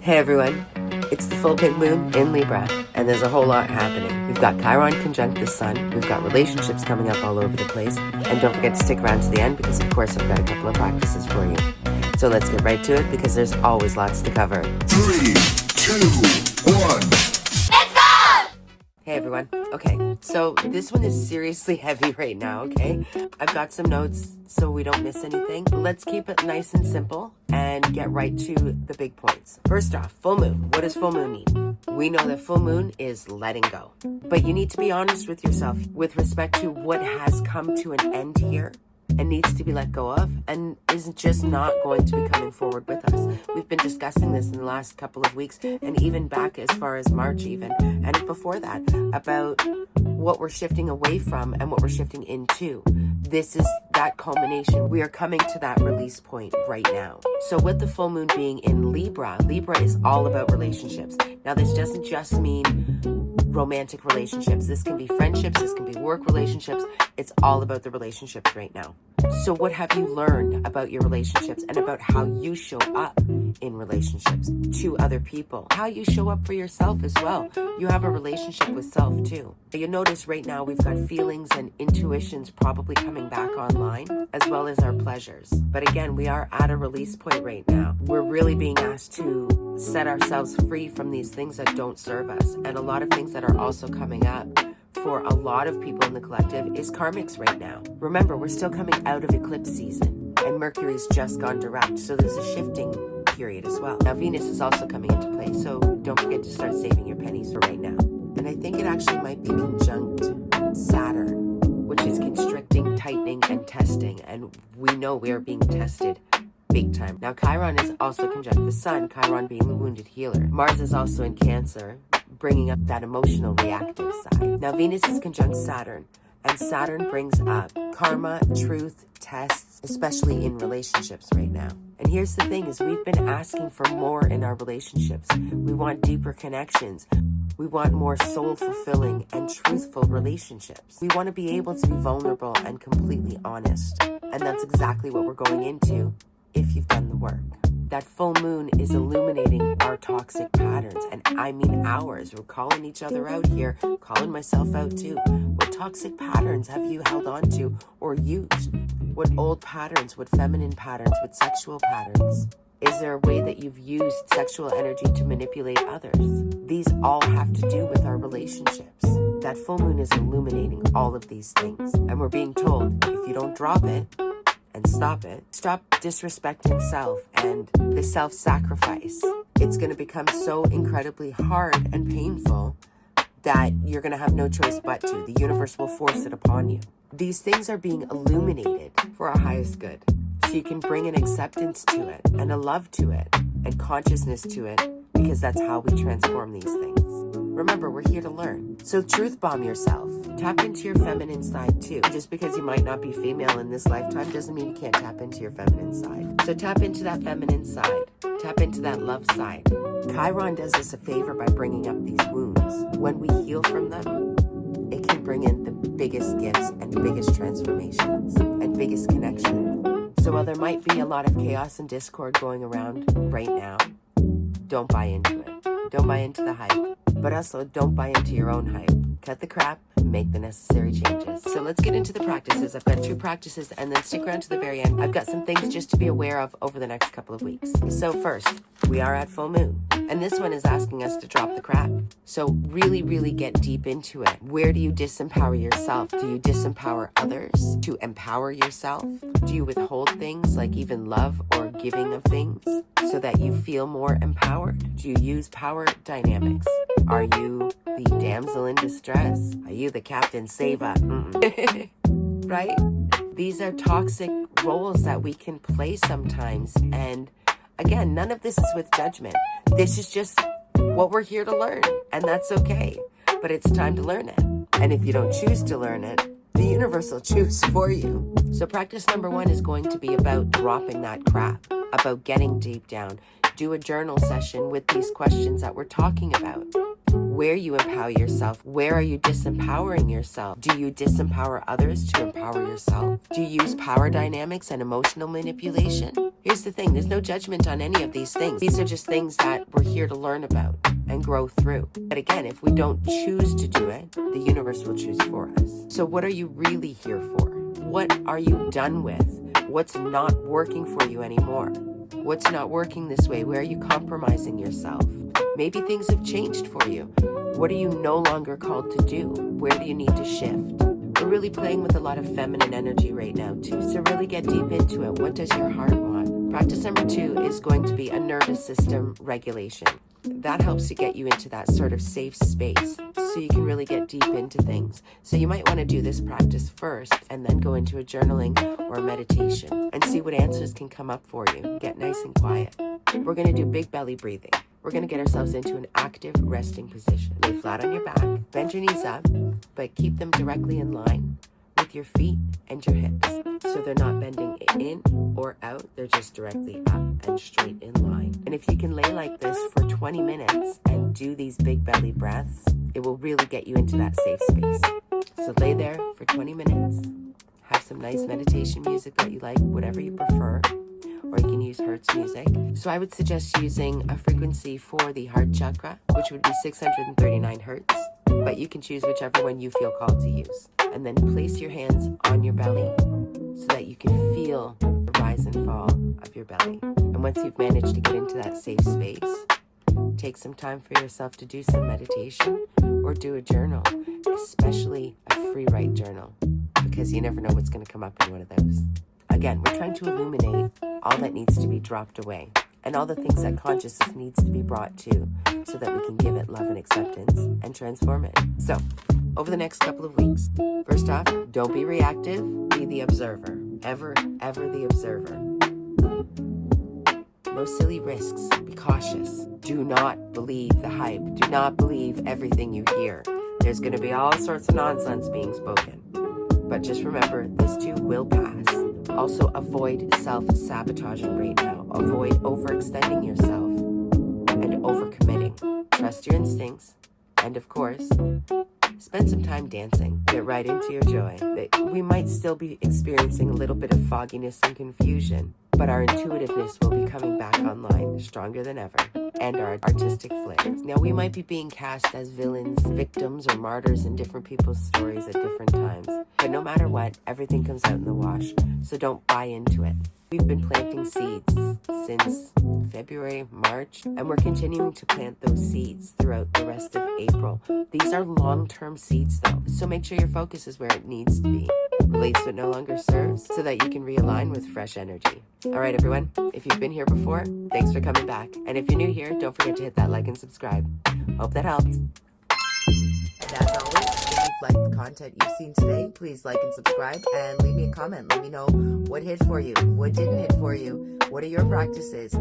Hey everyone, it's the full big moon in Libra, and there's a whole lot happening. We've got Chiron conjunct the sun, we've got relationships coming up all over the place, and don't forget to stick around to the end because of course I've got a couple of practices for you. So let's get right to it because there's always lots to cover. 3, 2, 1. Hey everyone. Okay, so this one is seriously heavy right now, okay? I've got some notes so we don't miss anything. Let's keep it nice and simple and get right to the big points. First off, full moon. What does full moon mean? We know that full moon is letting go. But you need to be honest with yourself with respect to what has come to an end here and needs to be let go of and is just not going to be coming forward with us. We've been discussing this in the last couple of weeks and even back as far as March even, and before that, about what we're shifting away from and what we're shifting into. This is that culmination. We are coming to that release point right now. So with the full moon being in Libra, Libra is all about relationships. Now this doesn't just mean romantic relationships. This can be friendships, this can be work relationships. It's all about the relationships right now. So what have you learned about your relationships and about how you show up in relationships to other people? How you show up for yourself as well. You have a relationship with self too. You notice right now we've got feelings and intuitions probably coming back online as well as our pleasures. But again, we are at a release point right now. We're really being asked to set ourselves free from these things that don't serve us. And a lot of things that are also coming up for a lot of people in the collective is karmics right now. Remember, we're still coming out of eclipse season and Mercury's just gone direct. So there's a shifting period as well. Now Venus is also coming into play. So don't forget to start saving your pennies for right now. And I think it actually might be conjunct Saturn, which is constricting, tightening, and testing. And we know we are being tested big time. Now Chiron is also conjunct the sun, Chiron being the wounded healer. Mars is also in Cancer, bringing up that emotional reactive side. Now Venus is conjunct Saturn, and Saturn brings up karma, truth, tests, especially in relationships right now. And here's the thing is we've been asking for more in our relationships. We want deeper connections. We want more soul-fulfilling and truthful relationships. We want to be able to be vulnerable and completely honest. And that's exactly what we're going into if you've done the work. That full moon is illuminating our toxic patterns, and I mean ours. We're calling each other out here, calling myself out too. What toxic patterns have you held on to or used? What old patterns, what feminine patterns, what sexual patterns? Is there a way that you've used sexual energy to manipulate others? These all have to do with our relationships. That full moon is illuminating all of these things, and we're being told if you don't drop it, and stop it. Stop disrespecting self and the self-sacrifice. It's going to become so incredibly hard and painful that you're going to have no choice but to. The universe will force it upon you. These things are being illuminated for our highest good. So you can bring an acceptance to it and a love to it and consciousness to it because that's how we transform these things. Remember, we're here to learn. So truth bomb yourself. Tap into your feminine side too. Just because you might not be female in this lifetime doesn't mean you can't tap into your feminine side. So tap into that feminine side. Tap into that love side. Chiron does us a favor by bringing up these wounds. When we heal from them, it can bring in the biggest gifts and biggest transformations and biggest connection. So while there might be a lot of chaos and discord going around right now, don't buy into it. Don't buy into the hype. But also, don't buy into your own hype. Cut the crap, make the necessary changes. So let's get into the practices. I've got 2 practices, and then stick around to the very end. I've got some things just to be aware of over the next couple of weeks. So first, we are at full moon, and this one is asking us to drop the crap. So really, really get deep into it. Where do you disempower yourself? Do you disempower others to empower yourself? Do you withhold things like even love or giving of things so that you feel more empowered? Do you use power dynamics? Are you the damsel in distress? Are you the captain saver? Right? These are toxic roles that we can play sometimes. And again, none of this is with judgment. This is just what we're here to learn. And that's okay. But it's time to learn it. And if you don't choose to learn it, the universe will choose for you. So practice number 1 is going to be about dropping that crap, about getting deep down. Do a journal session with these questions that we're talking about. where you empower yourself. Where are you disempowering yourself? Do you disempower others to empower yourself? Do you use power dynamics and emotional manipulation? Here's the thing, there's no judgment on any of these things. These are just things that we're here to learn about and grow through. But again, if we don't choose to do it, the universe will choose for us. So what are you really here for? What are you done with? What's not working for you anymore? What's not working this way? Where are you compromising yourself? Maybe things have changed for you. What are you no longer called to do? Where do you need to shift? We're really playing with a lot of feminine energy right now too. So really get deep into it. What does your heart want? Practice number 2 is going to be a nervous system regulation. That helps to get you into that sort of safe space so you can really get deep into things. So you might want to do this practice first and then go into a journaling or a meditation and see what answers can come up for you. Get nice and quiet. We're going to do big belly breathing. We're going to get ourselves into an active resting position. Lay flat on your back, bend your knees up, but keep them directly in line with your feet and your hips. So they're not bending in or out, they're just directly up and straight in line. And if you can lay like this for 20 minutes and do these big belly breaths, it will really get you into that safe space. So lay there for 20 minutes, have some nice meditation music that you like, whatever you prefer, or you can use Hertz music. So I would suggest using a frequency for the heart chakra, which would be 639 Hertz, but you can choose whichever one you feel called to use. And then place your hands on your belly so that you can feel the rise and fall of your belly. And once you've managed to get into that safe space, take some time for yourself to do some meditation or do a journal, especially a free write journal, because you never know what's going to come up in one of those. Again, we're trying to illuminate all that needs to be dropped away and all the things that consciousness needs to be brought to so that we can give it love and acceptance and transform it. So, over the next couple of weeks, first off, don't be reactive, be the observer. Ever the observer. No silly risks, be cautious. Do not believe the hype. Do not believe everything you hear. There's going to be all sorts of nonsense being spoken. But just remember, this too will pass. Also, avoid self-sabotaging right now. Avoid overextending yourself and overcommitting. Trust your instincts. And of course, spend some time dancing. Get right into your joy. We might still be experiencing a little bit of fogginess and confusion, but our intuitiveness will be coming back online stronger than ever, and our artistic flares. Now, we might be being cast as villains, victims, or martyrs in different people's stories at different times, but no matter what, everything comes out in the wash, so don't buy into it. We've been planting seeds since February, March, and we're continuing to plant those seeds throughout the rest of April. These are long-term seeds though, so make sure your focus is where it needs to be. Release what no longer serves so that you can realign with fresh energy. All right, everyone, if you've been here before, thanks for coming back. And if you're new here, don't forget to hit that like and subscribe. Hope that helped. And as always, if you've liked the content you've seen today, please like and subscribe and leave me a comment. Let me know what hit for you, what didn't hit for you, what are your practices.